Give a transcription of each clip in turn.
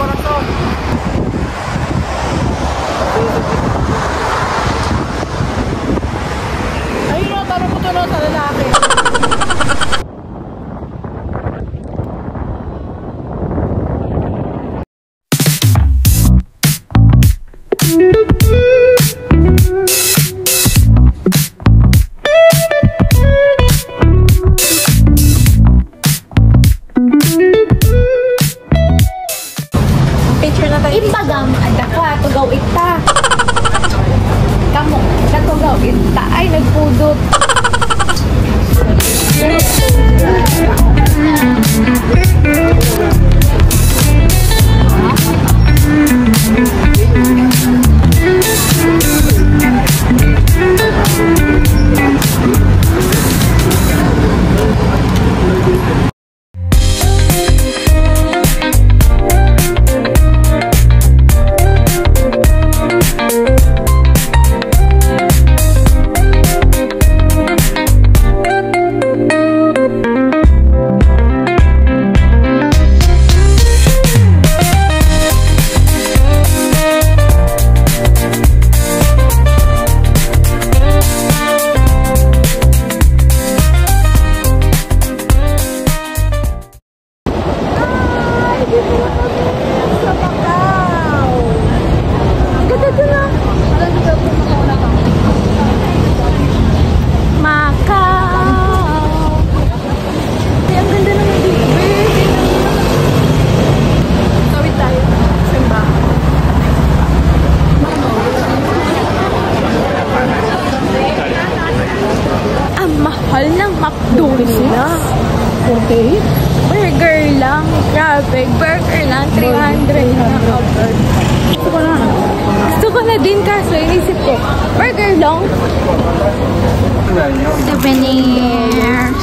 corazón. Ayun o, parang putulo sa lalaki. Impagam, ada ka, tugaw ita. Kamu, natugaw ita. Ay, nagpudot. Mahal ng McDonald's. Okay. Burger lang. Grabe. Burger lang. 300 na offer. Gusto ko na din kaso inisip ko. Burger lang. Souvenirs.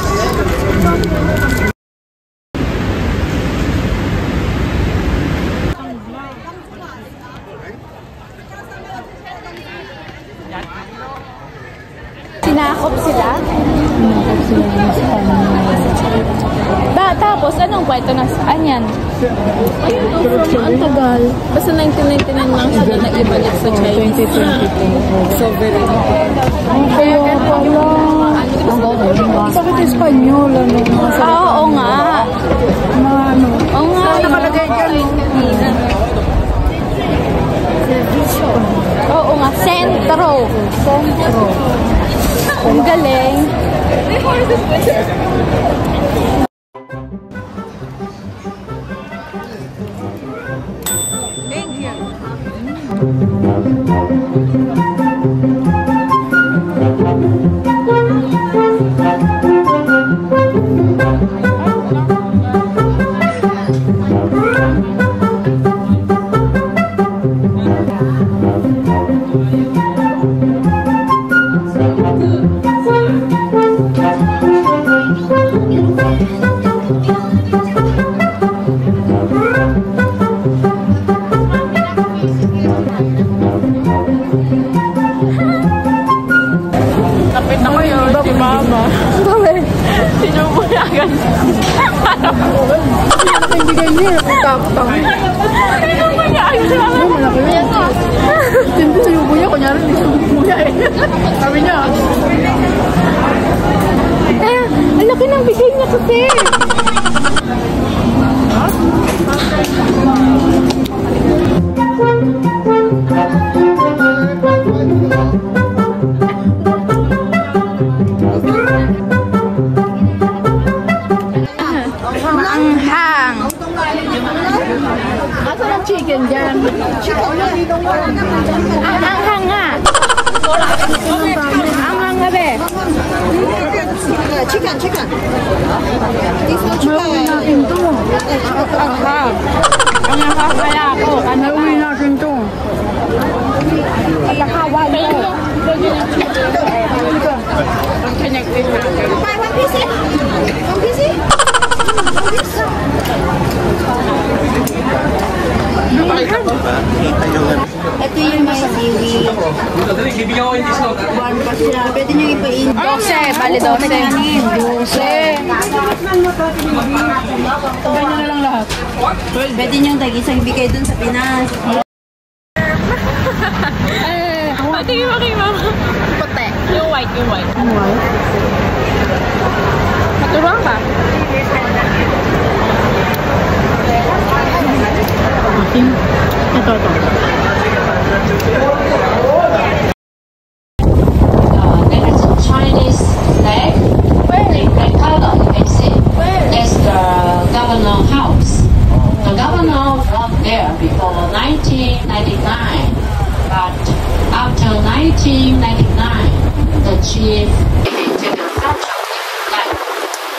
Sinakop sila? Sinakop sila ng Tapos, anong kwento na saan yan? ang tagal. Basta 1999 lang sila na ibalik sa Chinese. 2022. Sovereign. Kaya pala. Bakit Espanyol? Oo nga. Oo nga. Nakalagay dyan. Oo nga. Sentro. Ang galing. Thank you. Kapit ako yun, si Mama. Sinubo niya agad. Nakibigan niya. Takot ako. Sinubo niya agad. Malaki yun. Siyempre sinubo niya. Kunyari sinubo niya eh. Sabi niya. Ang laki ng bigay niya kasi. Maanghang. Asan ang chicken dyan? Anghang nga. Anghang nga be. Chicken. This one Nauwi chicken. natin to. Anghang. Ang nakakaya ako. Nauwi natin to. Pagkakawan ko. One piece. Ito yung may seaweed. One pa sila. Pwede nyo ipain. 12. Bali 12. 12. Ganyan na lang lahat. Pwede niyong tag-isang bigay dun sa Pinas. Patingin mo kay mama. Puti. Yung white, yung white. Ano ba? Maturuan ka. Ito. There is a Chinese flag. The red color, you can see. That's the governor house. The governor was there before 1999, but after 1999, the chief came to the photo. Like,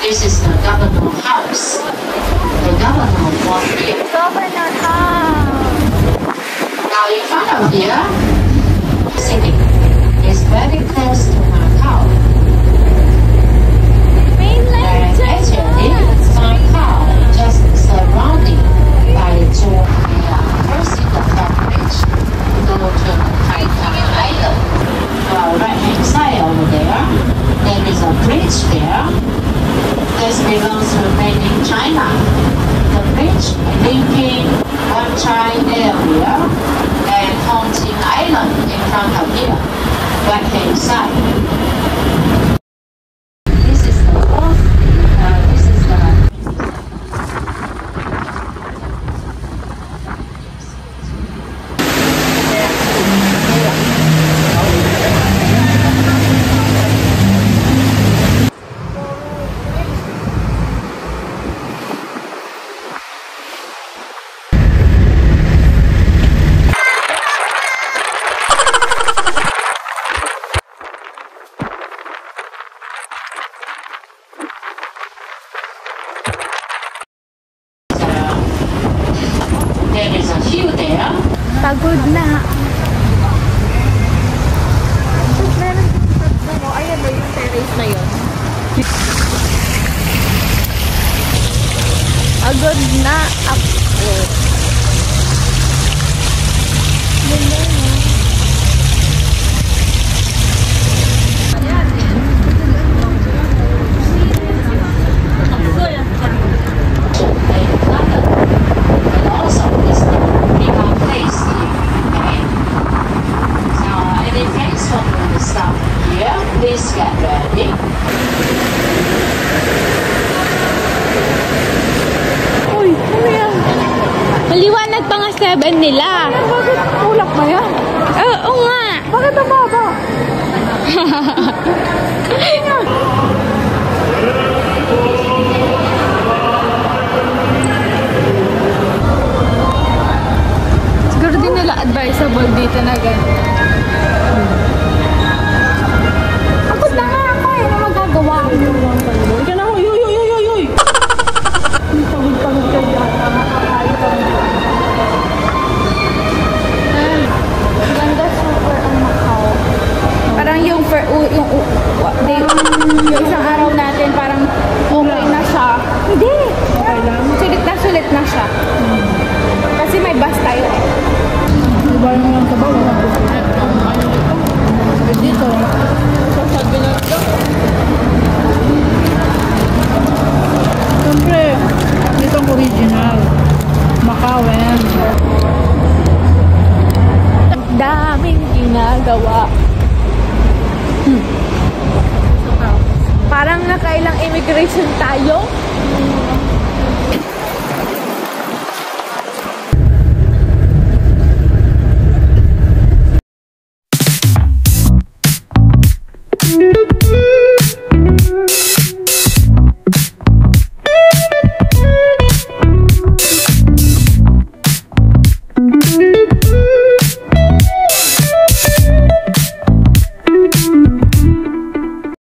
this is the governor house. The governor was here. Governor house. Now in front of here, city is very close to Macau. Mainland And actually, Macau just surrounded by two crossing the bridge to go to Taiwan Island. Right hand side over there is a bridge there. This belongs to Beijing, China. The bridge linking Wan Chai area and Hongqing Island in front of here, right hand side. This is the fourth. This is the. There is a hill there. Pagod na. Ayan o, yung terrace na yun. Pagod na ako. And also this bigger place here. Okay. So any friends who want to stop here, please get ready. Uy, ano yan? Maliwanag pa nga 7 nila. Bakit ulap ba yan? Oo nga. Bakit ang baba? Siguro din nila advisable dito na gano'n. Pagod na nga ako eh. Ano magagawa? Huwag ka na ako. Yuy! Pagod ka dyan. Ganda super ang Macau. Parang yung isang araw natin parang okay na siya. Hindi. Okay lang. Sulit na siya. Kasi may bus tayo eh. Diba yung lang sabaw? Dito. Sabi na ito. Siyempre, itong original. Macau, Daming ginagawa. Parang nakailang immigration tayo.